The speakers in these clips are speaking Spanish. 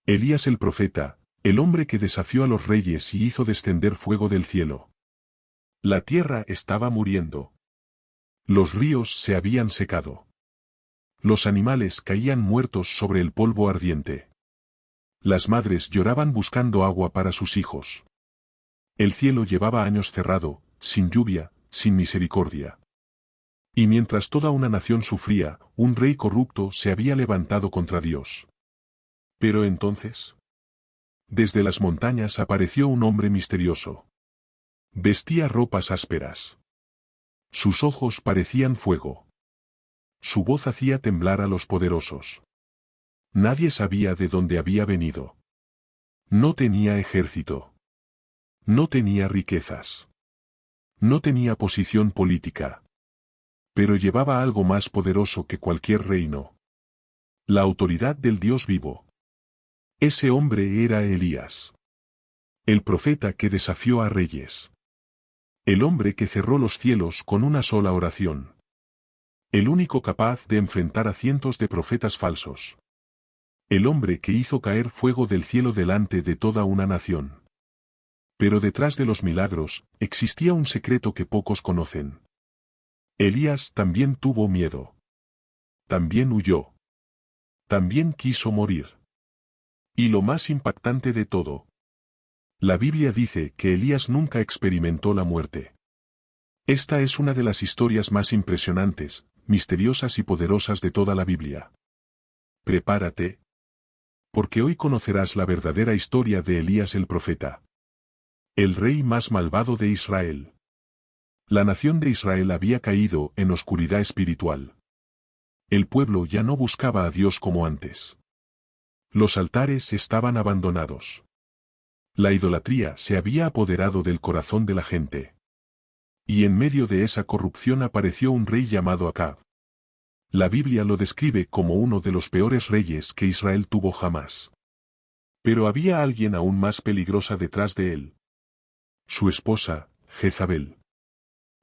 Elías el profeta, el hombre que desafió a los reyes y hizo descender fuego del cielo. La tierra estaba muriendo. Los ríos se habían secado. Los animales caían muertos sobre el polvo ardiente. Las madres lloraban buscando agua para sus hijos. El cielo llevaba años cerrado, sin lluvia, sin misericordia. Y mientras toda una nación sufría, un rey corrupto se había levantado contra Dios. Pero entonces, desde las montañas apareció un hombre misterioso. Vestía ropas ásperas. Sus ojos parecían fuego. Su voz hacía temblar a los poderosos. Nadie sabía de dónde había venido. No tenía ejército. No tenía riquezas. No tenía posición política. Pero llevaba algo más poderoso que cualquier reino. La autoridad del Dios vivo. Ese hombre era Elías. El profeta que desafió a reyes. El hombre que cerró los cielos con una sola oración. El único capaz de enfrentar a cientos de profetas falsos. El hombre que hizo caer fuego del cielo delante de toda una nación. Pero detrás de los milagros, existía un secreto que pocos conocen. Elías también tuvo miedo. También huyó. También quiso morir. Y lo más impactante de todo. La Biblia dice que Elías nunca experimentó la muerte. Esta es una de las historias más impresionantes, misteriosas y poderosas de toda la Biblia. Prepárate. Porque hoy conocerás la verdadera historia de Elías el profeta. El rey más malvado de Israel. La nación de Israel había caído en oscuridad espiritual. El pueblo ya no buscaba a Dios como antes. Los altares estaban abandonados. La idolatría se había apoderado del corazón de la gente. Y en medio de esa corrupción apareció un rey llamado Acab. La Biblia lo describe como uno de los peores reyes que Israel tuvo jamás. Pero había alguien aún más peligrosa detrás de él. Su esposa, Jezabel.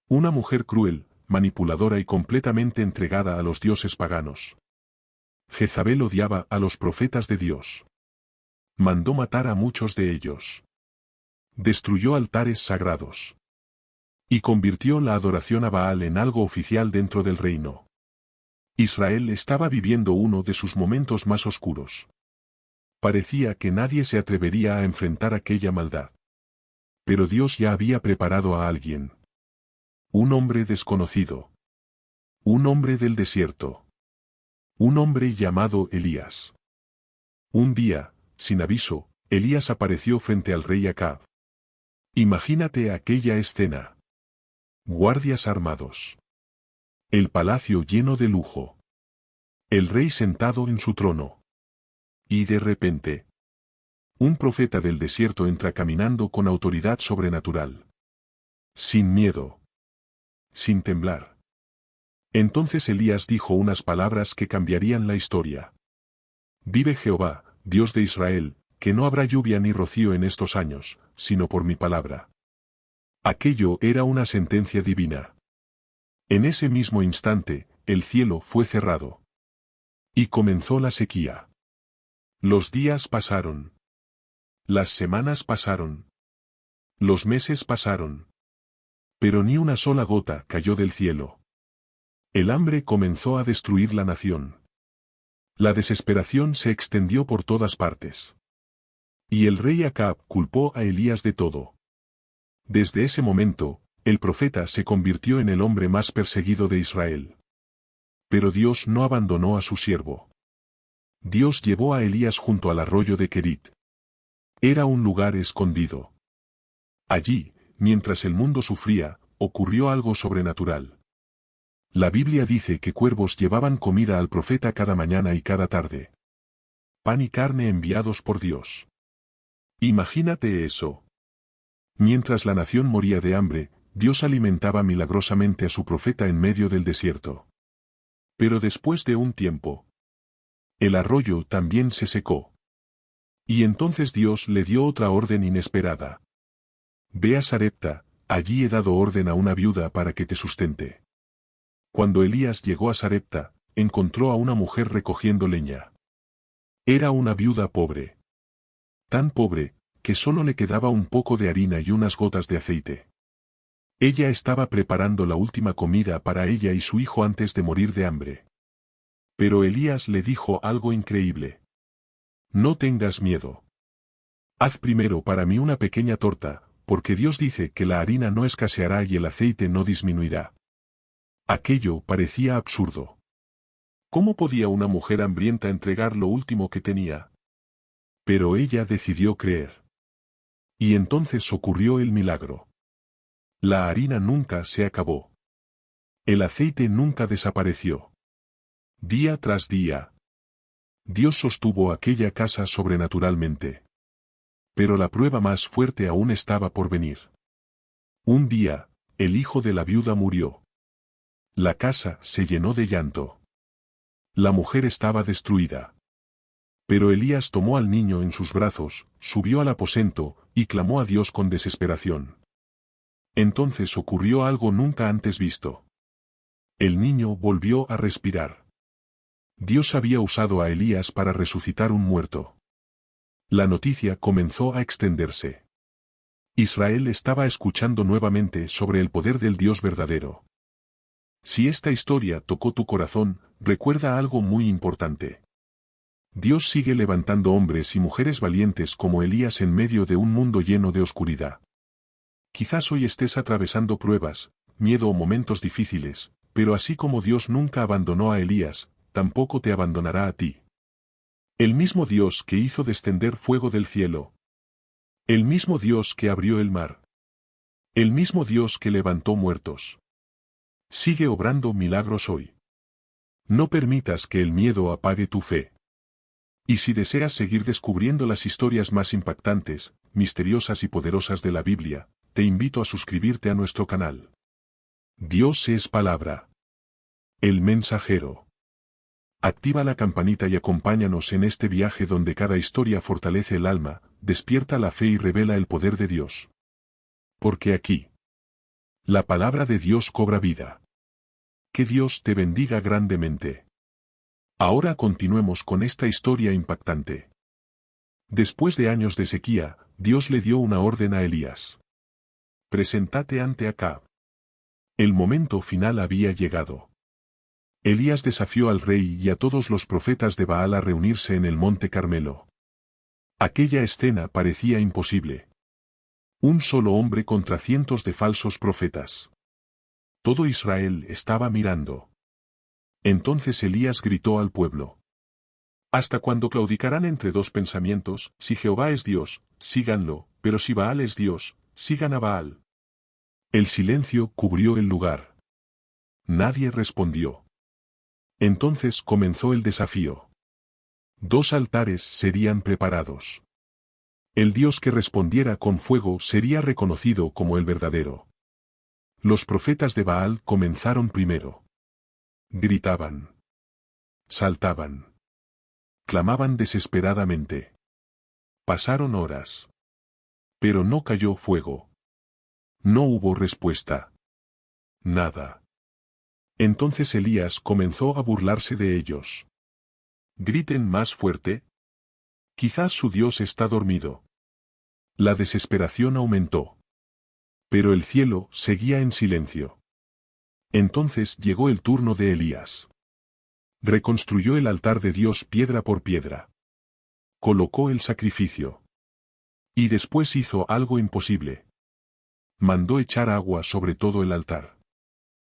Una mujer cruel, manipuladora y completamente entregada a los dioses paganos. Jezabel odiaba a los profetas de Dios. Mandó matar a muchos de ellos. Destruyó altares sagrados. Y convirtió la adoración a Baal en algo oficial dentro del reino. Israel estaba viviendo uno de sus momentos más oscuros. Parecía que nadie se atrevería a enfrentar aquella maldad. Pero Dios ya había preparado a alguien. Un hombre desconocido. Un hombre del desierto. Un hombre llamado Elías. Un día, sin aviso, Elías apareció frente al rey Acab. Imagínate aquella escena. Guardias armados. El palacio lleno de lujo. El rey sentado en su trono. Y de repente, un profeta del desierto entra caminando con autoridad sobrenatural. Sin miedo. Sin temblar. Entonces Elías dijo unas palabras que cambiarían la historia. Vive Jehová, Dios de Israel, que no habrá lluvia ni rocío en estos años, sino por mi palabra. Aquello era una sentencia divina. En ese mismo instante, el cielo fue cerrado. Y comenzó la sequía. Los días pasaron. Las semanas pasaron. Los meses pasaron. Pero ni una sola gota cayó del cielo. El hambre comenzó a destruir la nación. La desesperación se extendió por todas partes. Y el rey Acab culpó a Elías de todo. Desde ese momento, el profeta se convirtió en el hombre más perseguido de Israel. Pero Dios no abandonó a su siervo. Dios llevó a Elías junto al arroyo de Querit. Era un lugar escondido. Allí, mientras el mundo sufría, ocurrió algo sobrenatural. La Biblia dice que cuervos llevaban comida al profeta cada mañana y cada tarde. Pan y carne enviados por Dios. Imagínate eso. Mientras la nación moría de hambre, Dios alimentaba milagrosamente a su profeta en medio del desierto. Pero después de un tiempo, el arroyo también se secó. Y entonces Dios le dio otra orden inesperada. Ve a Sarepta, allí he dado orden a una viuda para que te sustente. Cuando Elías llegó a Sarepta, encontró a una mujer recogiendo leña. Era una viuda pobre. tan pobre, que solo le quedaba un poco de harina y unas gotas de aceite. Ella estaba preparando la última comida para ella y su hijo antes de morir de hambre. Pero Elías le dijo algo increíble. No tengas miedo. Haz primero para mí una pequeña torta, porque Dios dice que la harina no escaseará y el aceite no disminuirá. Aquello parecía absurdo. ¿Cómo podía una mujer hambrienta entregar lo último que tenía? Pero ella decidió creer. Y entonces ocurrió el milagro. La harina nunca se acabó. El aceite nunca desapareció. Día tras día, Dios sostuvo aquella casa sobrenaturalmente. Pero la prueba más fuerte aún estaba por venir. Un día, el hijo de la viuda murió. La casa se llenó de llanto. La mujer estaba destruida. Pero Elías tomó al niño en sus brazos, subió al aposento, y clamó a Dios con desesperación. Entonces ocurrió algo nunca antes visto. El niño volvió a respirar. Dios había usado a Elías para resucitar un muerto. La noticia comenzó a extenderse. Israel estaba escuchando nuevamente sobre el poder del Dios verdadero. Si esta historia tocó tu corazón, recuerda algo muy importante. Dios sigue levantando hombres y mujeres valientes como Elías en medio de un mundo lleno de oscuridad. Quizás hoy estés atravesando pruebas, miedo o momentos difíciles, pero así como Dios nunca abandonó a Elías, tampoco te abandonará a ti. El mismo Dios que hizo descender fuego del cielo. El mismo Dios que abrió el mar. El mismo Dios que levantó muertos. Sigue obrando milagros hoy. No permitas que el miedo apague tu fe. Y si deseas seguir descubriendo las historias más impactantes, misteriosas y poderosas de la Biblia, te invito a suscribirte a nuestro canal. Dios es palabra. El mensajero. Activa la campanita y acompáñanos en este viaje donde cada historia fortalece el alma, despierta la fe y revela el poder de Dios. Porque aquí, la palabra de Dios cobra vida. Que Dios te bendiga grandemente. Ahora continuemos con esta historia impactante. Después de años de sequía, Dios le dio una orden a Elías. Preséntate ante Acab. El momento final había llegado. Elías desafió al rey y a todos los profetas de Baal a reunirse en el monte Carmelo. Aquella escena parecía imposible. Un solo hombre contra cientos de falsos profetas. Todo Israel estaba mirando. Entonces Elías gritó al pueblo. ¿Hasta cuándo claudicarán entre dos pensamientos? Si Jehová es Dios, síganlo, pero si Baal es Dios, sigan a Baal. El silencio cubrió el lugar. Nadie respondió. Entonces comenzó el desafío. 2 altares serían preparados. El Dios que respondiera con fuego sería reconocido como el verdadero. Los profetas de Baal comenzaron primero. Gritaban. Saltaban. Clamaban desesperadamente. Pasaron horas. Pero no cayó fuego. No hubo respuesta. Nada. Entonces Elías comenzó a burlarse de ellos. Griten más fuerte. Quizás su Dios está dormido. La desesperación aumentó. Pero el cielo seguía en silencio. Entonces llegó el turno de Elías. Reconstruyó el altar de Dios piedra por piedra. Colocó el sacrificio. Y después hizo algo imposible. Mandó echar agua sobre todo el altar.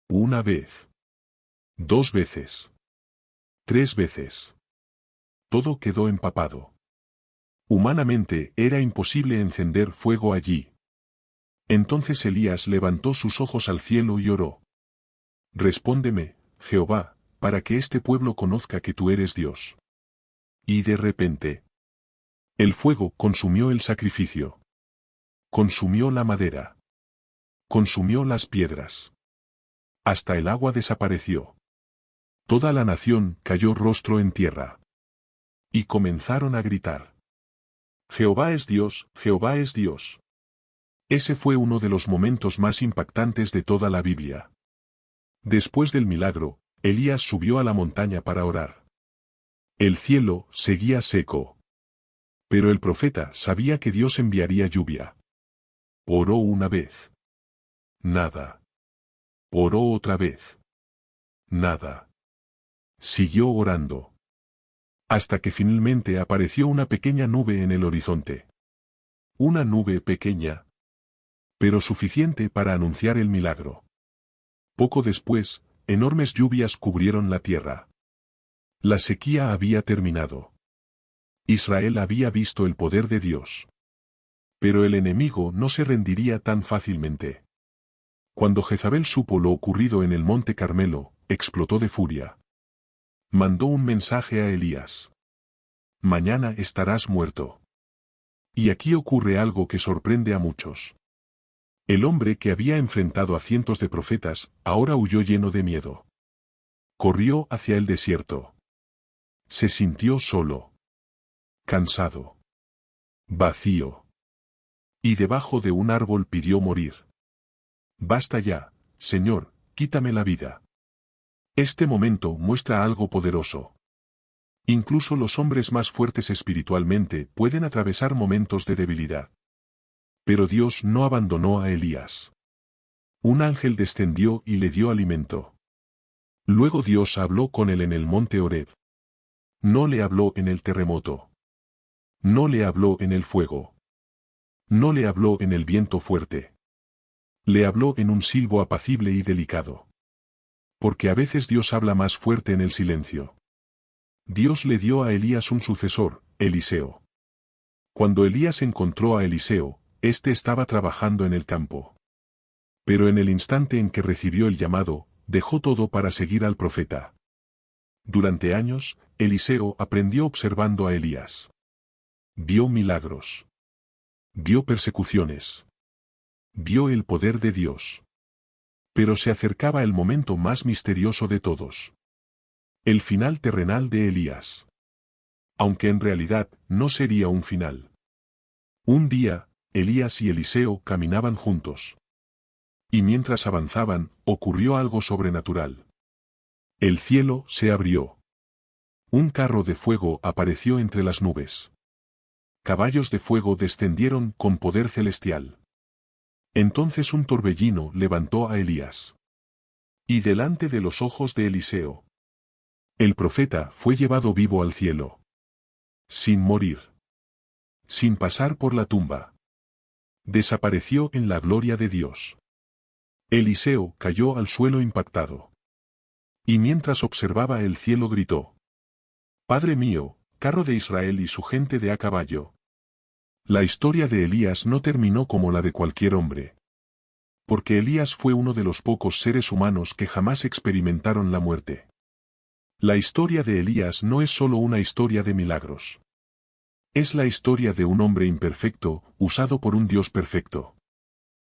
1 vez. 2 veces. 3 veces. Todo quedó empapado. Humanamente era imposible encender fuego allí. Entonces Elías levantó sus ojos al cielo y oró. Respóndeme, Jehová, para que este pueblo conozca que tú eres Dios. Y de repente, el fuego consumió el sacrificio. Consumió la madera. Consumió las piedras. Hasta el agua desapareció. Toda la nación cayó rostro en tierra. Y comenzaron a gritar. Jehová es Dios, Jehová es Dios. Ese fue uno de los momentos más impactantes de toda la Biblia. Después del milagro, Elías subió a la montaña para orar. El cielo seguía seco. Pero el profeta sabía que Dios enviaría lluvia. Oró una vez. Nada. Oró otra vez. Nada. Siguió orando. Hasta que finalmente apareció una pequeña nube en el horizonte. Una nube pequeña, pero suficiente para anunciar el milagro. Poco después, enormes lluvias cubrieron la tierra. La sequía había terminado. Israel había visto el poder de Dios. Pero el enemigo no se rendiría tan fácilmente. Cuando Jezabel supo lo ocurrido en el monte Carmelo, explotó de furia. Mandó un mensaje a Elías. Mañana estarás muerto. Y aquí ocurre algo que sorprende a muchos. El hombre que había enfrentado a cientos de profetas, ahora huyó lleno de miedo. Corrió hacia el desierto. Se sintió solo. Cansado. Vacío. Y debajo de un árbol pidió morir. Basta ya, Señor, quítame la vida. Este momento muestra algo poderoso. Incluso los hombres más fuertes espiritualmente pueden atravesar momentos de debilidad. Pero Dios no abandonó a Elías. Un ángel descendió y le dio alimento. Luego Dios habló con él en el monte Horeb. No le habló en el terremoto. No le habló en el fuego. No le habló en el viento fuerte. Le habló en un silbo apacible y delicado. Porque a veces Dios habla más fuerte en el silencio. Dios le dio a Elías un sucesor, Eliseo. Cuando Elías encontró a Eliseo, éste estaba trabajando en el campo. Pero en el instante en que recibió el llamado, dejó todo para seguir al profeta. Durante años, Eliseo aprendió observando a Elías. Vio milagros. Vio persecuciones. Vio el poder de Dios. Pero se acercaba el momento más misterioso de todos. El final terrenal de Elías. Aunque en realidad no sería un final. Un día, Elías y Eliseo caminaban juntos. Y mientras avanzaban, ocurrió algo sobrenatural. El cielo se abrió. Un carro de fuego apareció entre las nubes. Caballos de fuego descendieron con poder celestial. Entonces un torbellino levantó a Elías. Y delante de los ojos de Eliseo, el profeta fue llevado vivo al cielo. Sin morir. Sin pasar por la tumba. Desapareció en la gloria de Dios. Eliseo cayó al suelo impactado. Y mientras observaba el cielo gritó: Padre mío, carro de Israel y su gente de a caballo. La historia de Elías no terminó como la de cualquier hombre. Porque Elías fue uno de los pocos seres humanos que jamás experimentaron la muerte. La historia de Elías no es solo una historia de milagros. Es la historia de un hombre imperfecto, usado por un Dios perfecto.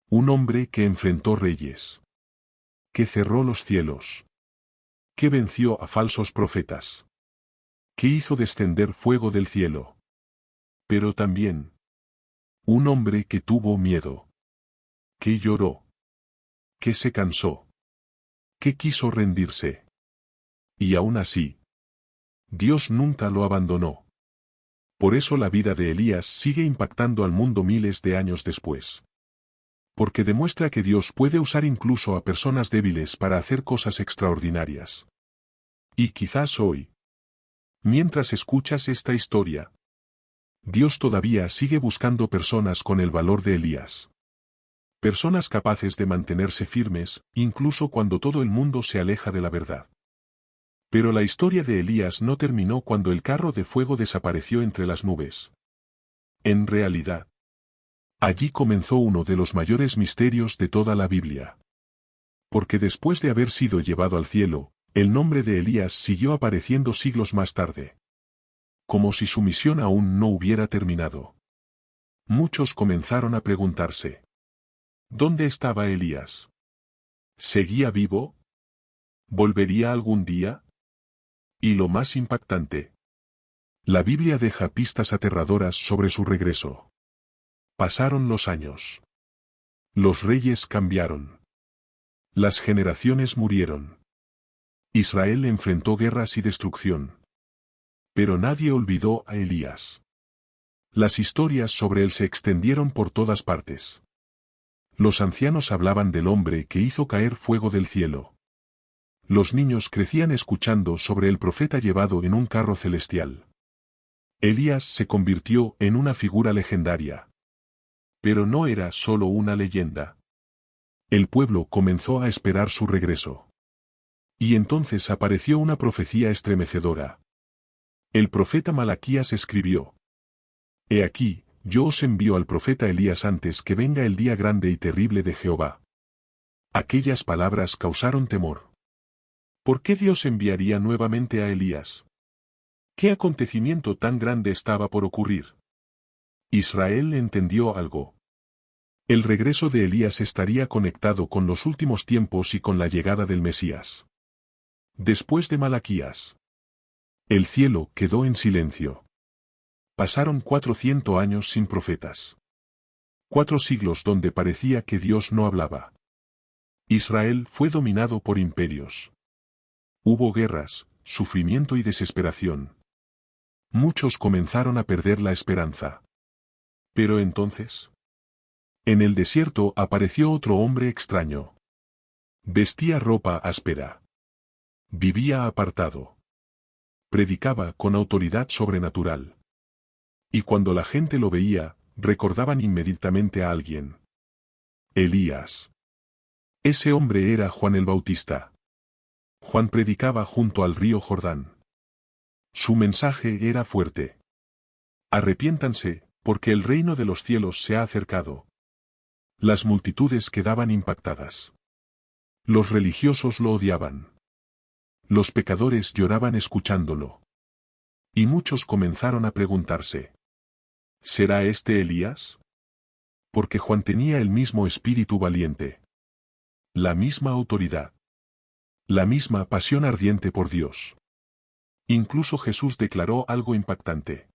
Un hombre que enfrentó reyes. Que cerró los cielos. Que venció a falsos profetas. Que hizo descender fuego del cielo. Pero también, un hombre que tuvo miedo. Que lloró. Que se cansó. Que quiso rendirse. Y aún así, Dios nunca lo abandonó. Por eso la vida de Elías sigue impactando al mundo miles de años después. Porque demuestra que Dios puede usar incluso a personas débiles para hacer cosas extraordinarias. Y quizás hoy, mientras escuchas esta historia, Dios todavía sigue buscando personas con el valor de Elías. Personas capaces de mantenerse firmes, incluso cuando todo el mundo se aleja de la verdad. Pero la historia de Elías no terminó cuando el carro de fuego desapareció entre las nubes. En realidad, allí comenzó uno de los mayores misterios de toda la Biblia. Porque después de haber sido llevado al cielo, el nombre de Elías siguió apareciendo siglos más tarde. Como si su misión aún no hubiera terminado. Muchos comenzaron a preguntarse: ¿dónde estaba Elías? ¿Seguía vivo? ¿Volvería algún día? Y lo más impactante, la Biblia deja pistas aterradoras sobre su regreso. Pasaron los años. Los reyes cambiaron. Las generaciones murieron. Israel enfrentó guerras y destrucción. Pero nadie olvidó a Elías. Las historias sobre él se extendieron por todas partes. Los ancianos hablaban del hombre que hizo caer fuego del cielo. Los niños crecían escuchando sobre el profeta llevado en un carro celestial. Elías se convirtió en una figura legendaria. Pero no era solo una leyenda. El pueblo comenzó a esperar su regreso. Y entonces apareció una profecía estremecedora. El profeta Malaquías escribió: He aquí, yo os envío al profeta Elías antes que venga el día grande y terrible de Jehová. Aquellas palabras causaron temor. ¿Por qué Dios enviaría nuevamente a Elías? ¿Qué acontecimiento tan grande estaba por ocurrir? Israel entendió algo. El regreso de Elías estaría conectado con los últimos tiempos y con la llegada del Mesías. Después de Malaquías, el cielo quedó en silencio. Pasaron 400 años sin profetas. 4 siglos donde parecía que Dios no hablaba. Israel fue dominado por imperios. Hubo guerras, sufrimiento y desesperación. Muchos comenzaron a perder la esperanza. Pero entonces, en el desierto apareció otro hombre extraño. Vestía ropa áspera. Vivía apartado. Predicaba con autoridad sobrenatural. Y cuando la gente lo veía, recordaban inmediatamente a alguien. Elías. Ese hombre era Juan el Bautista. Juan predicaba junto al río Jordán. Su mensaje era fuerte. Arrepiéntanse, porque el reino de los cielos se ha acercado. Las multitudes quedaban impactadas. Los religiosos lo odiaban. Los pecadores lloraban escuchándolo. Y muchos comenzaron a preguntarse: ¿será este Elías? Porque Juan tenía el mismo espíritu valiente. La misma autoridad. La misma pasión ardiente por Dios. Incluso Jesús declaró algo impactante.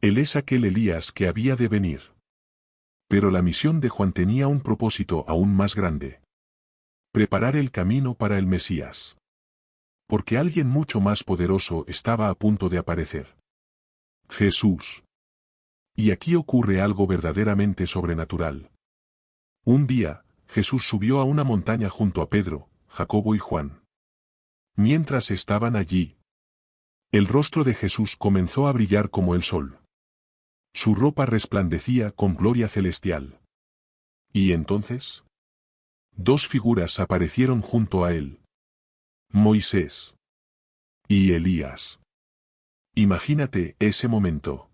Él es aquel Elías que había de venir. Pero la misión de Juan tenía un propósito aún más grande. Preparar el camino para el Mesías. Porque alguien mucho más poderoso estaba a punto de aparecer. Jesús. Y aquí ocurre algo verdaderamente sobrenatural. Un día, Jesús subió a una montaña junto a Pedro, Jacobo y Juan. Mientras estaban allí, el rostro de Jesús comenzó a brillar como el sol. Su ropa resplandecía con gloria celestial. Y entonces, 2 figuras aparecieron junto a él. Moisés y Elías. Imagínate ese momento.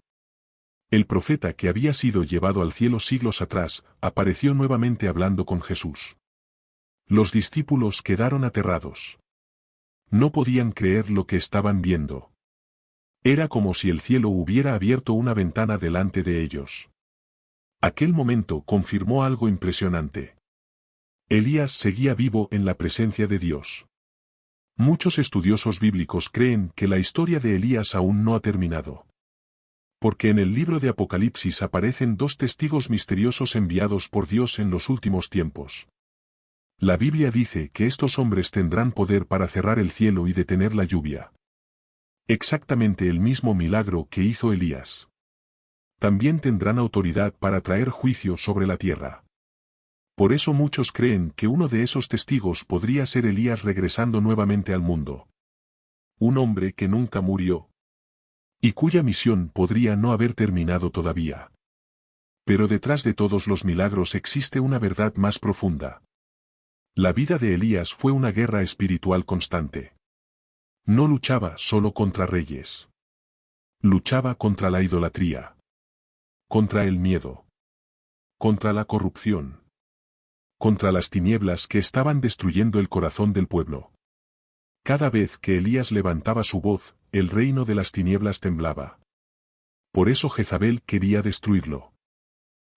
El profeta que había sido llevado al cielo siglos atrás, apareció nuevamente hablando con Jesús. Los discípulos quedaron aterrados. No podían creer lo que estaban viendo. Era como si el cielo hubiera abierto una ventana delante de ellos. Aquel momento confirmó algo impresionante. Elías seguía vivo en la presencia de Dios. Muchos estudiosos bíblicos creen que la historia de Elías aún no ha terminado. Porque en el libro de Apocalipsis aparecen 2 testigos misteriosos enviados por Dios en los últimos tiempos. La Biblia dice que estos hombres tendrán poder para cerrar el cielo y detener la lluvia. Exactamente el mismo milagro que hizo Elías. También tendrán autoridad para traer juicio sobre la tierra. Por eso muchos creen que uno de esos testigos podría ser Elías regresando nuevamente al mundo. Un hombre que nunca murió. Y cuya misión podría no haber terminado todavía. Pero detrás de todos los milagros existe una verdad más profunda. La vida de Elías fue una guerra espiritual constante. No luchaba solo contra reyes. Luchaba contra la idolatría. Contra el miedo. Contra la corrupción. Contra las tinieblas que estaban destruyendo el corazón del pueblo. Cada vez que Elías levantaba su voz, el reino de las tinieblas temblaba. Por eso Jezabel quería destruirlo.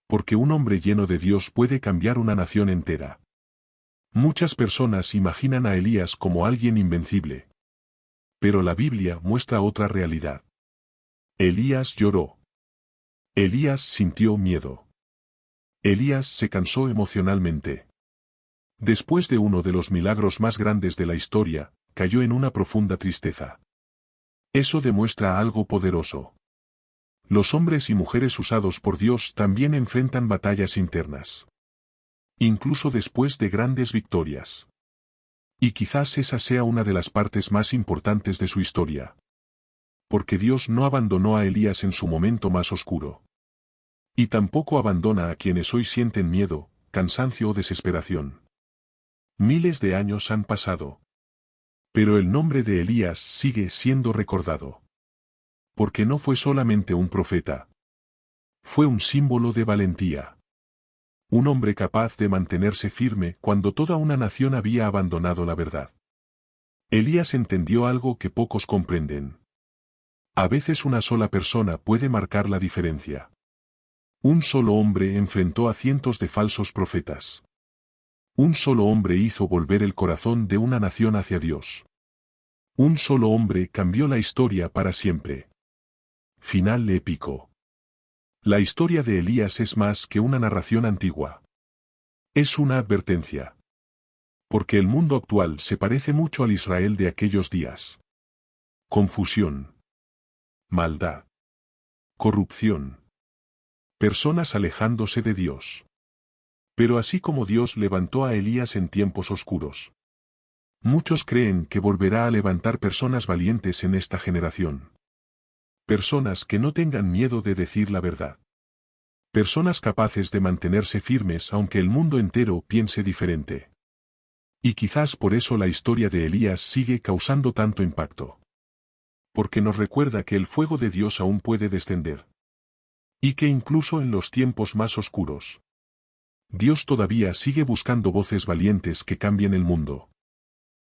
Porque un hombre lleno de Dios puede cambiar una nación entera. Muchas personas imaginan a Elías como alguien invencible. Pero la Biblia muestra otra realidad. Elías lloró. Elías sintió miedo. Elías se cansó emocionalmente. Después de uno de los milagros más grandes de la historia, cayó en una profunda tristeza. Eso demuestra algo poderoso. Los hombres y mujeres usados por Dios también enfrentan batallas internas. Incluso después de grandes victorias. Y quizás esa sea una de las partes más importantes de su historia. Porque Dios no abandonó a Elías en su momento más oscuro. Y tampoco abandona a quienes hoy sienten miedo, cansancio o desesperación. Miles de años han pasado. Pero el nombre de Elías sigue siendo recordado. Porque no fue solamente un profeta. Fue un símbolo de valentía. Un hombre capaz de mantenerse firme cuando toda una nación había abandonado la verdad. Elías entendió algo que pocos comprenden. A veces una sola persona puede marcar la diferencia. Un solo hombre enfrentó a cientos de falsos profetas. Un solo hombre hizo volver el corazón de una nación hacia Dios. Un solo hombre cambió la historia para siempre. Final épico. La historia de Elías es más que una narración antigua. Es una advertencia. Porque el mundo actual se parece mucho al Israel de aquellos días. Confusión. Maldad. Corrupción. Personas alejándose de Dios. Pero así como Dios levantó a Elías en tiempos oscuros. Muchos creen que volverá a levantar personas valientes en esta generación. Personas que no tengan miedo de decir la verdad. Personas capaces de mantenerse firmes aunque el mundo entero piense diferente. Y quizás por eso la historia de Elías sigue causando tanto impacto. Porque nos recuerda que el fuego de Dios aún puede descender. Y que incluso en los tiempos más oscuros, Dios todavía sigue buscando voces valientes que cambien el mundo.